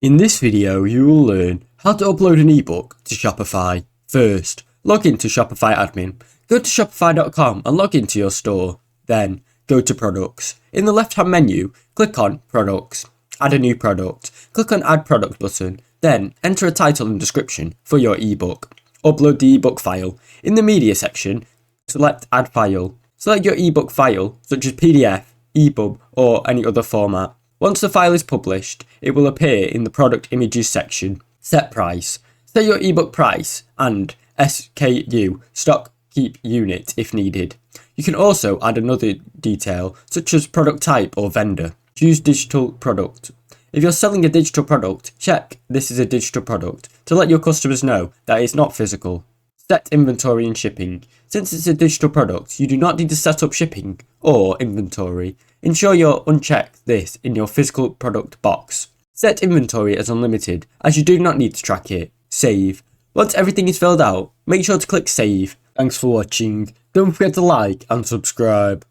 In this video, you will learn how to upload an ebook to Shopify. First, log into Shopify admin. Go to shopify.com and log into your store. Then, go to products. In the left-hand menu, click on products. Add a new product. Click on add product button. Then, enter a title and description for your ebook. Upload the ebook file. In the media section, select add file. Select your ebook file, such as PDF, EPUB, or any other format. Once the file is published, it will appear in the product images section. Set price. Set your ebook price and SKU, stock keep unit, if needed. You can also add another detail, such as product type or vendor. Choose digital product. If you're selling a digital product, check this is a digital product to let your customers know that it's not physical. Set inventory and shipping. Since it's a digital product, you do not need to set up shipping or inventory. Ensure you uncheck this in your physical product box. Set inventory as unlimited, as you do not need to track it. Save. Once everything is filled out, make sure to click save. Thanks for watching. Don't forget to like and subscribe.